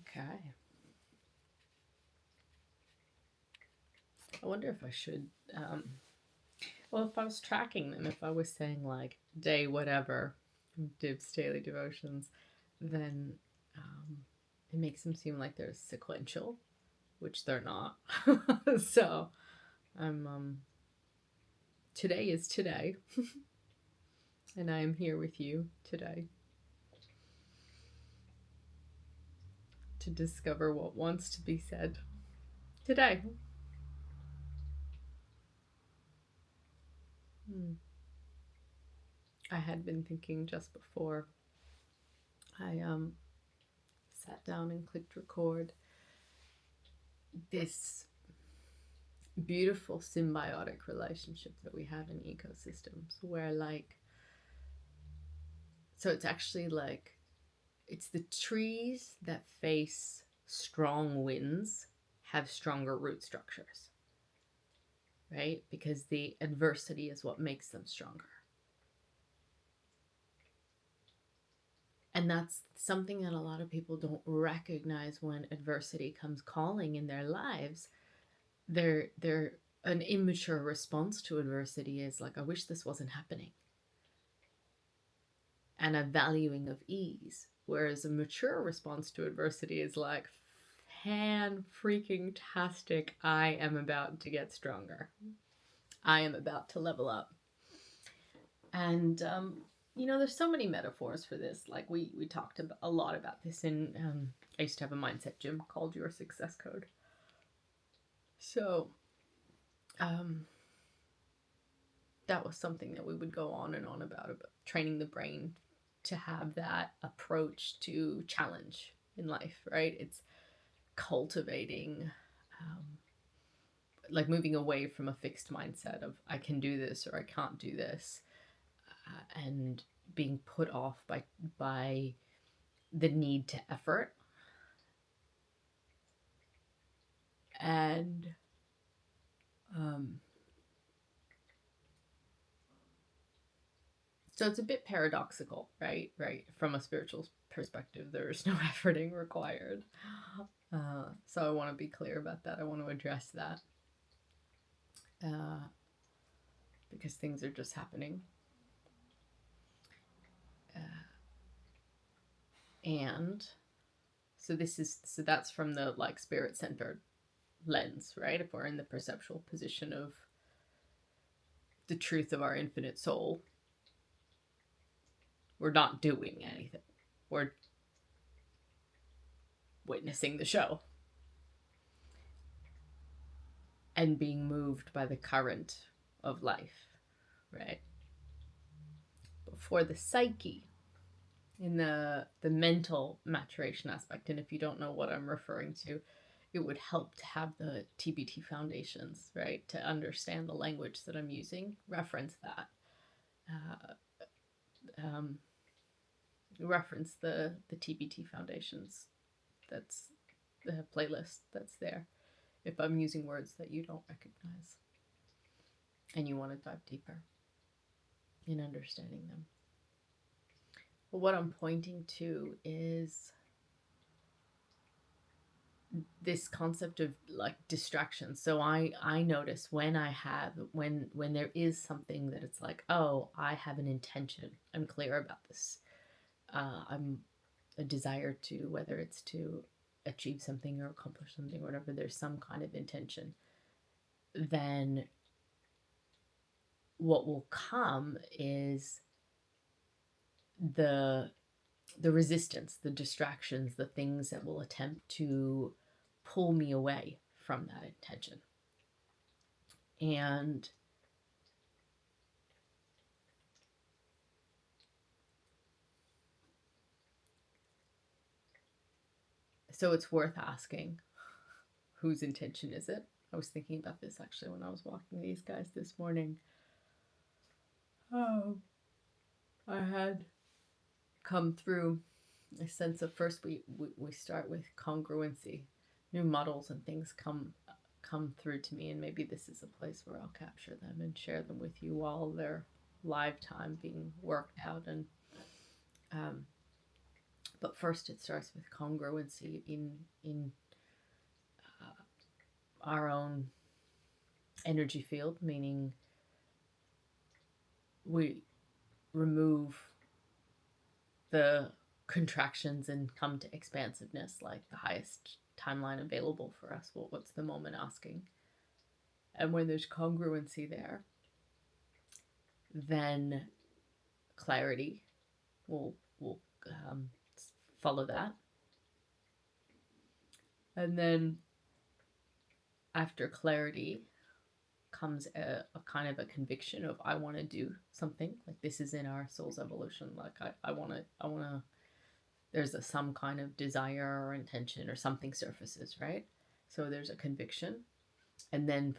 Okay. I wonder if I should. Well, if I was tracking them, if I was saying like day whatever, Dibs daily devotions, then um, it makes them seem like they're sequential, which they're not. So I'm today is today, and I am here with you today to discover what wants to be said today. Hmm. I had been thinking just before I sat down and clicked record this beautiful symbiotic relationship that we have in ecosystems where so it's actually like it's the trees that face strong winds have stronger root structures, right? Because the adversity is what makes them stronger. And that's something that a lot of people don't recognize when adversity comes calling in their lives. They're an immature response to adversity is like, I wish this wasn't happening. And a valuing of ease. Whereas a mature response to adversity is like, fan freaking tastic, I am about to get stronger. I am about to level up. And there's so many metaphors for this. Like we talked a lot about this in I used to have a mindset gym called Your Success Code. So um, that was something that we would go on and on about training the brain to have that approach to challenge in life, right? It's cultivating, um, like moving away from a fixed mindset of I can do this or I can't do this, and being put off by the need to effort. And um, so it's a bit paradoxical, right? Right. From a spiritual perspective, there is no efforting required. So I want to be clear about that. I want to address that uh, because things are just happening. And so that's from the like spirit centered lens, right? If we're in the perceptual position of the truth of our infinite soul, we're not doing anything. We're witnessing the show and being moved by the current of life, right? But for the psyche, in the mental maturation aspect, and if you don't know what I'm referring to, it would help to have the TBT foundations, right? To understand the language that I'm using, reference that. Uh, um, Reference the TBT foundations. That's the playlist that's there. If I'm using words that you don't recognize and you want to dive deeper in understanding them. But what I'm pointing to is this concept of like distraction. So I notice when I have when there is something that it's like, oh, I have an intention, I'm clear about this, I'm a desire to, whether it's to achieve something or accomplish something or whatever, there's some kind of intention, then what will come is the the resistance, the distractions, the things that will attempt to pull me away from that intention. And so it's worth asking, whose intention is it? I was thinking about this actually when I was walking these guys this morning. Oh, I had come through a sense of first we start with congruency. New models and things come through to me, and maybe this is a place where I'll capture them and share them with you while they're live time being worked out. And um, But first it starts with congruency in our own energy field, meaning we remove the contractions and come to expansiveness, like the highest timeline available for us. Well, what's the moment asking? And when there's congruency there, then clarity will follow that. And then after clarity comes a kind of a conviction of, I want to do something. Like, this is in our soul's evolution. Like, I want to, there's some kind of desire or intention or something surfaces, right? So there's a conviction, and then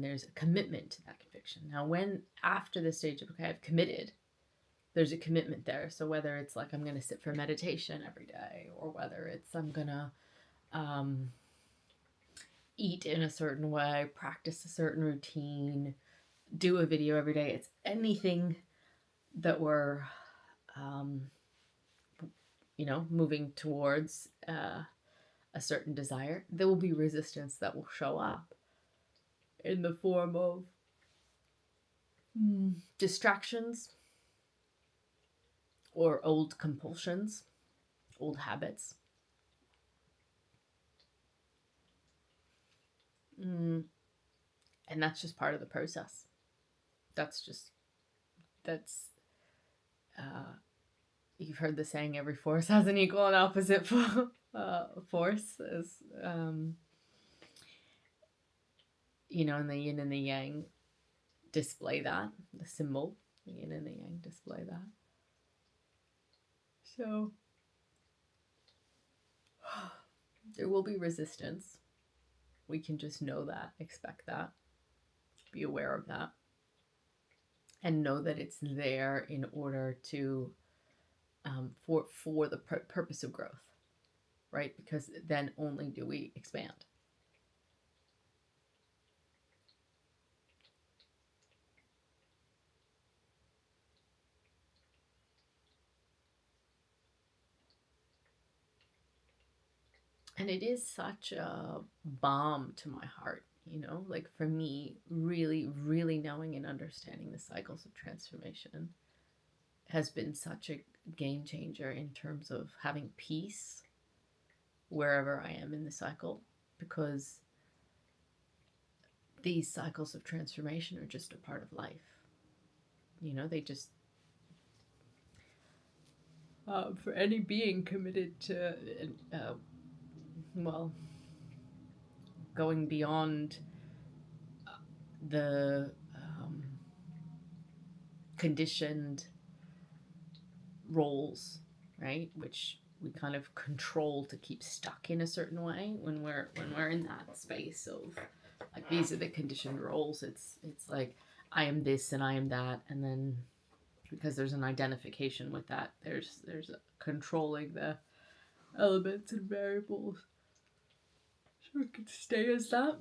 there's a commitment to that conviction. Now, when after the stage of, okay, I've committed, there's a commitment there. So whether it's like, I'm going to sit for meditation every day, or whether it's I'm going to eat in a certain way, practice a certain routine, do a video every day. It's anything that we're, moving towards a certain desire. There will be resistance that will show up in the form of distractions or old compulsions, old habits. And that's just part of the process. You've heard the saying, every force has an equal and opposite force, as and the yin and the yang display that. The symbol, the yin and the yang display that. So there will be resistance. We can just know that, expect that, be aware of that, and know that it's there in order to for the purpose of growth, right? Because then only do we expand. And it is such a balm to my heart, like for me, really, really knowing and understanding the cycles of transformation has been such a game changer in terms of having peace wherever I am in the cycle, because these cycles of transformation are just a part of life. They just, for any being committed to, going beyond the conditioned roles, right, which we kind of control to keep stuck in a certain way when we're in that space of, like, these are the conditioned roles. It's like, I am this and I am that, and then because there's an identification with that, there's controlling the elements and variables so we can stay as that.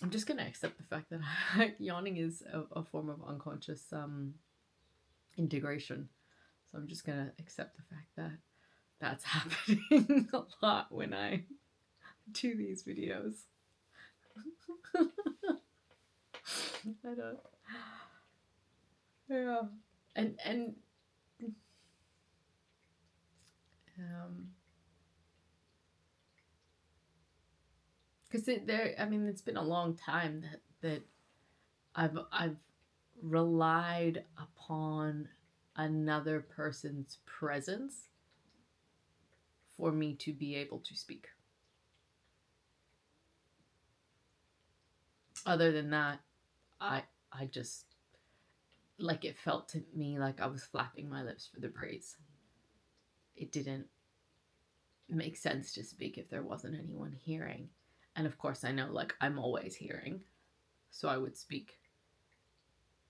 I'm just gonna accept the fact that yawning is a form of unconscious integration. So I'm just gonna accept the fact that that's happening a lot when I do these videos. I don't. Yeah, and because it's been a long time that I've relied upon another person's presence for me to be able to speak. Other than that, I just, like, it felt to me like I was flapping my lips for the praise. It didn't make sense to speak if there wasn't anyone hearing. And of course I know, like, I'm always hearing, so I would speak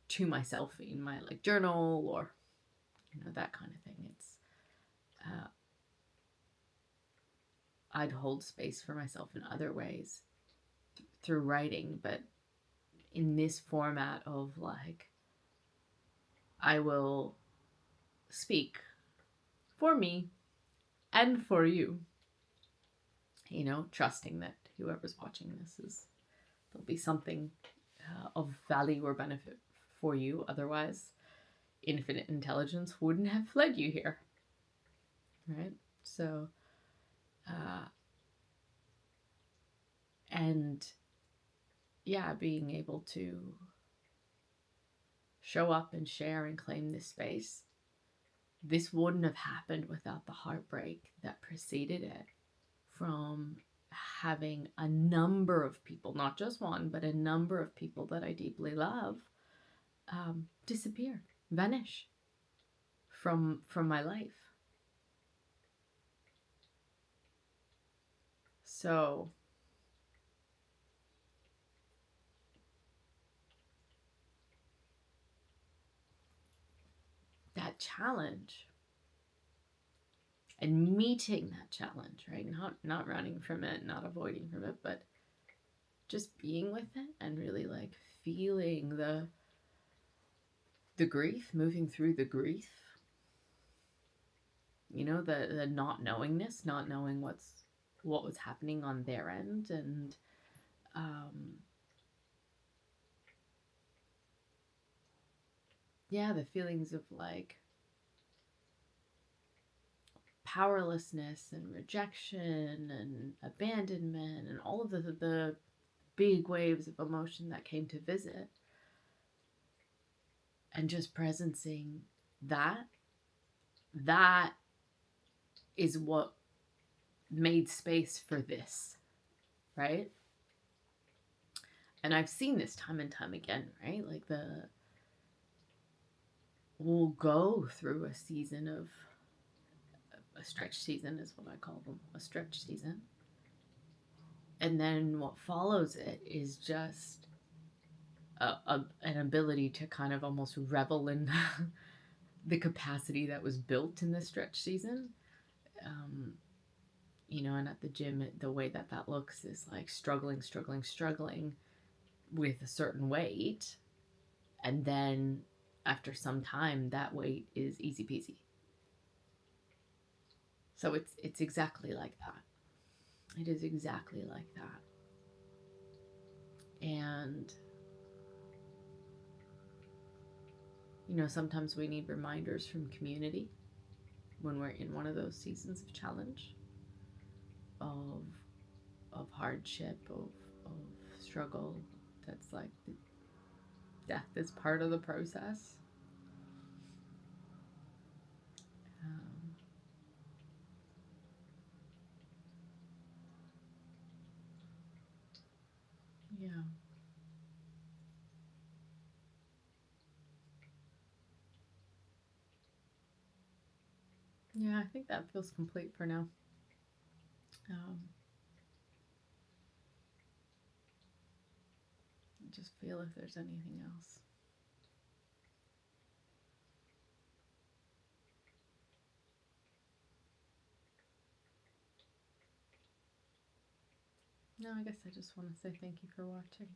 to myself in my, like, journal or that kind of thing. It's I'd hold space for myself in other ways through writing, but in this format of, like, I will speak for me and for you. You know, trusting that whoever's watching this is, there'll be something of value or benefit for you. Otherwise, infinite intelligence wouldn't have led you here. Right? So, and yeah, being able to show up and share and claim this space, this wouldn't have happened without the heartbreak that preceded it from having a number of people, not just one, but a number of people that I deeply love, disappear, vanish from my life. So that challenge and meeting that challenge, right? Not running from it, not avoiding from it, but just being with it and really like feeling the grief, moving through the grief. You know, the not knowingness, not knowing what was happening on their end, and yeah, the feelings of like powerlessness and rejection and abandonment and all of the big waves of emotion that came to visit, and just presencing that is what made space for this, right? And I've seen this time and time again, right? Like we'll go through a season of a stretch season is what I call them, a stretch season. And then what follows it is just an ability to kind of almost revel in the capacity that was built in the stretch season. You know, and at the gym, the way that looks is like struggling with a certain weight. And then after some time, that weight is easy peasy. So it's exactly like that. It is exactly like that. And, you know, sometimes we need reminders from community when we're in one of those seasons of challenge, of hardship, of struggle. That's like death is part of the process. Um, yeah. Yeah, I think that feels complete for now. Just feel if there's anything else. No, I guess I just want to say thank you for watching.